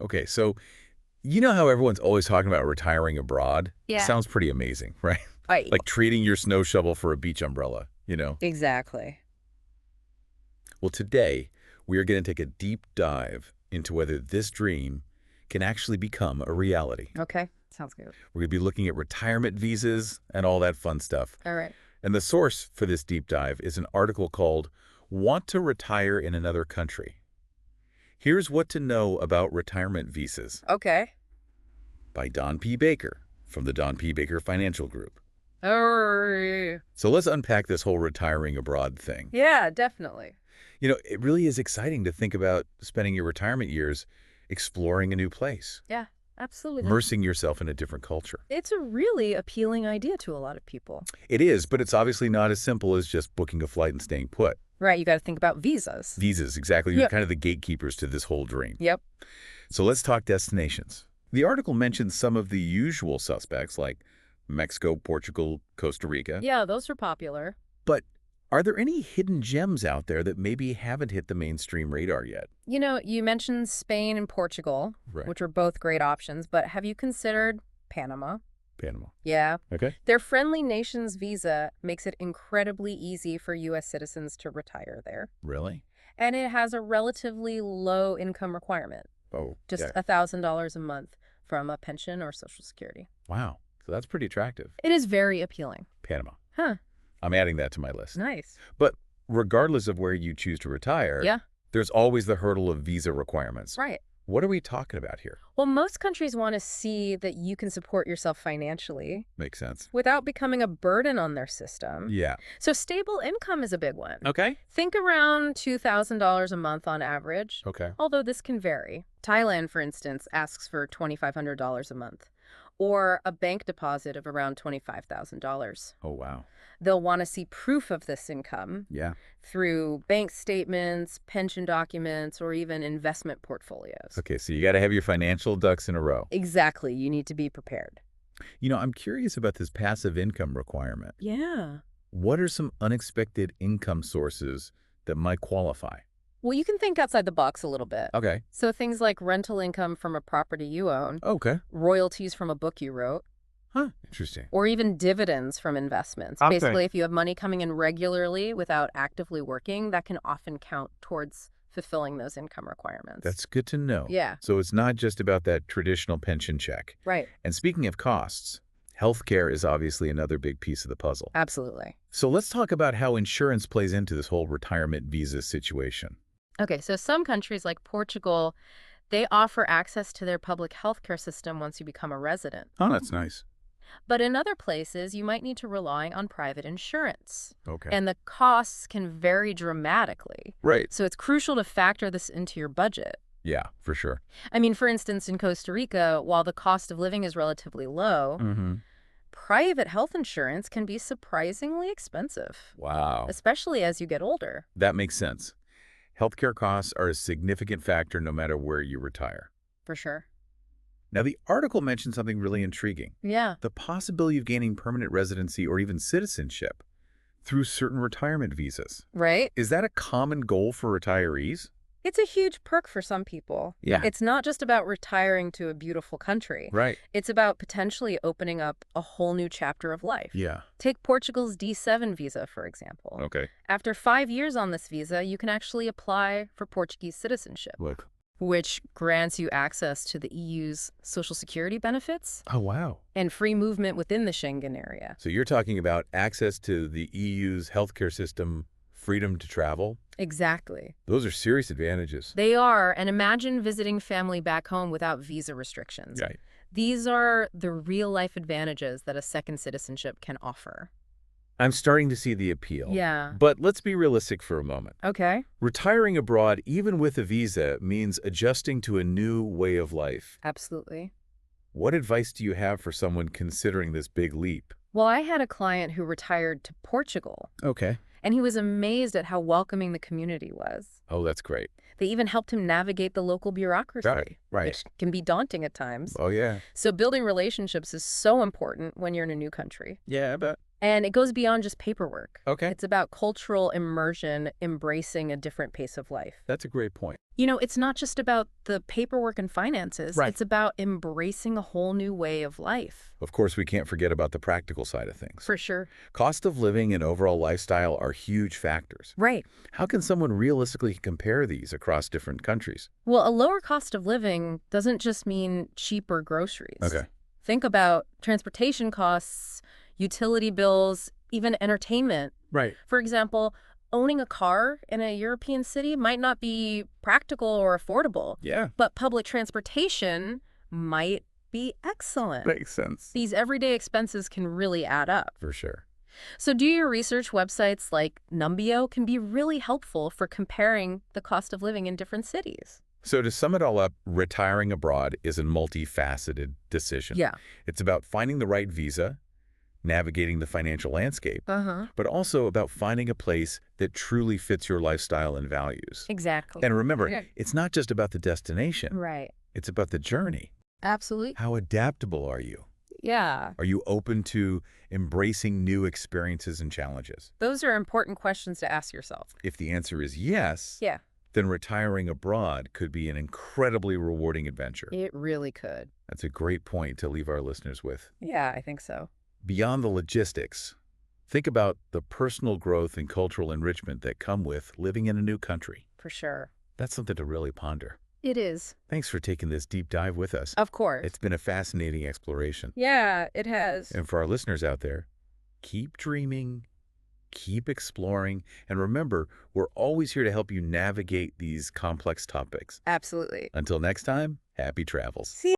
Okay, so you know how everyone's always talking about retiring abroad? Yeah. Sounds pretty amazing, right? Right. Like trading your snow shovel for a beach umbrella? Exactly. Well, today, we are going to take a deep dive into whether this dream can actually become a reality. Okay. Sounds good. We're going to be looking at retirement visas and all that fun stuff. All right. And the source for this deep dive is an article called Want to Retire in Another Country. Here's what to know about retirement visas Okay. by Don P. Baker from the Don P. Baker Financial Group. Oh, So let's unpack this whole retiring abroad thing. yeah, definitely. It really is exciting to think about spending your retirement years exploring a new place, Yeah, absolutely. immersing yourself in a different culture. It's a really appealing idea to a lot of people. It is, but it's obviously not as simple as just booking a flight and staying put. Right. You got to think about visas. Visas, exactly. You're Yep. kind of the gatekeepers to this whole dream. Yep. So let's talk destinations. The article mentions some of the usual suspects like Mexico, Portugal, Costa Rica. Yeah, those are popular. But are there any hidden gems out there that maybe haven't hit the mainstream radar yet? You mentioned Spain and Portugal, Right. which are both great options, but have you considered Panama? Panama. Yeah. Okay. Their friendly nations visa makes it incredibly easy for U.S. citizens to retire there. Really? And it has a relatively low income requirement, Oh, just yeah. $1,000 a month from a pension or Social Security. Wow. So that's pretty attractive. It is very appealing. Panama. Huh. I'm adding that to my list. Nice. But regardless of where you choose to retire, Yeah. there's always the hurdle of visa requirements. Right. What are we talking about here? Well, most countries want to see that you can support yourself financially Makes sense. without becoming a burden on their system. Yeah. So stable income is a big one. Okay. Think around $2,000 a month on average, Okay. although this can vary. Thailand, for instance, asks for $2,500 a month, or a bank deposit of around $25,000. Oh, wow. They'll want to see proof of this income Yeah. through bank statements, pension documents, or even investment portfolios. Okay, so you got to have your financial ducks in a row. Exactly. You need to be prepared. I'm curious about this passive income requirement. Yeah. What are some unexpected income sources that might qualify? Well, you can think outside the box a little bit. Okay. So things like rental income from a property you own, Okay. royalties from a book you wrote, Huh. Interesting. or even dividends from investments. Okay. Basically, if you have money coming in regularly without actively working, that can often count towards fulfilling those income requirements. That's good to know. Yeah. So it's not just about that traditional pension check. Right. And speaking of costs, healthcare is obviously another big piece of the puzzle. Absolutely. So let's talk about how insurance plays into this whole retirement visa situation. Okay, so some countries like Portugal, they offer access to their public healthcare system once you become a resident. Oh, that's nice. But in other places, you might need to rely on private insurance. Okay. And the costs can vary dramatically. Right. So it's crucial to factor this into your budget. Yeah, for sure. I mean, for instance, in Costa Rica, while the cost of living is relatively low, Mm-hmm. private health insurance can be surprisingly expensive, Wow. especially as you get older. That makes sense. Healthcare costs are a significant factor no matter where you retire. For sure. Now, the article mentioned something really intriguing. Yeah. The possibility of gaining permanent residency or even citizenship through certain retirement visas. Right? Is that a common goal for retirees? It's a huge perk for some people. Yeah. It's not just about retiring to a beautiful country. Right. It's about potentially opening up a whole new chapter of life. Yeah. Take Portugal's D7 visa, for example. Okay. After 5 years on this visa, you can actually apply for Portuguese citizenship, Look. which grants you access to the EU's Social Security benefits Oh, wow. and free movement within the Schengen area. So you're talking about access to the EU's healthcare system, freedom to travel. Exactly. Those are serious advantages. They are, and imagine visiting family back home without visa restrictions. Right. These are the real-life advantages that a second citizenship can offer. I'm starting to see the appeal. Yeah. But let's be realistic for a moment. Okay. Retiring abroad, even with a visa, means adjusting to a new way of life. Absolutely. What advice do you have for someone considering this big leap? Well, I had a client who retired to Portugal, Okay. and he was amazed at how welcoming the community was. Oh, that's great. They even helped him navigate the local bureaucracy, Right. which can be daunting at times. Oh, yeah. So building relationships is so important when you're in a new country. Yeah, I bet. And it goes beyond just paperwork. Okay. It's about cultural immersion, embracing a different pace of life. That's a great point. It's not just about the paperwork and finances. Right. It's about embracing a whole new way of life. Of course, we can't forget about the practical side of things. For sure. Cost of living and overall lifestyle are huge factors. Right. How can someone realistically compare these across different countries? Well, a lower cost of living doesn't just mean cheaper groceries. Okay. Think about transportation costs, utility bills, even entertainment. Right. For example, owning a car in a European city might not be practical or affordable, Yeah. but public transportation might be excellent. Makes sense. These everyday expenses can really add up. For sure. So do your research. Websites like Numbeo can be really helpful for comparing the cost of living in different cities. So to sum it all up, retiring abroad is a multifaceted decision. Yeah. It's about finding the right visa, navigating the financial landscape, Uh-huh. but also about finding a place that truly fits your lifestyle and values. Exactly. And remember, Yeah. it's not just about the destination. Right. It's about the journey. Absolutely. How adaptable are you? Yeah. Are you open to embracing new experiences and challenges? Those are important questions to ask yourself. If the answer is yes, Yeah. then retiring abroad could be an incredibly rewarding adventure. It really could. That's a great point to leave our listeners with. Yeah, I think so. Beyond the logistics, think about the personal growth and cultural enrichment that come with living in a new country. For sure. That's something to really ponder. It is. Thanks for taking this deep dive with us. Of course. It's been a fascinating exploration. Yeah, it has. And for our listeners out there, keep dreaming, keep exploring, and remember, we're always here to help you navigate these complex topics. Absolutely. Until next time, happy travels. See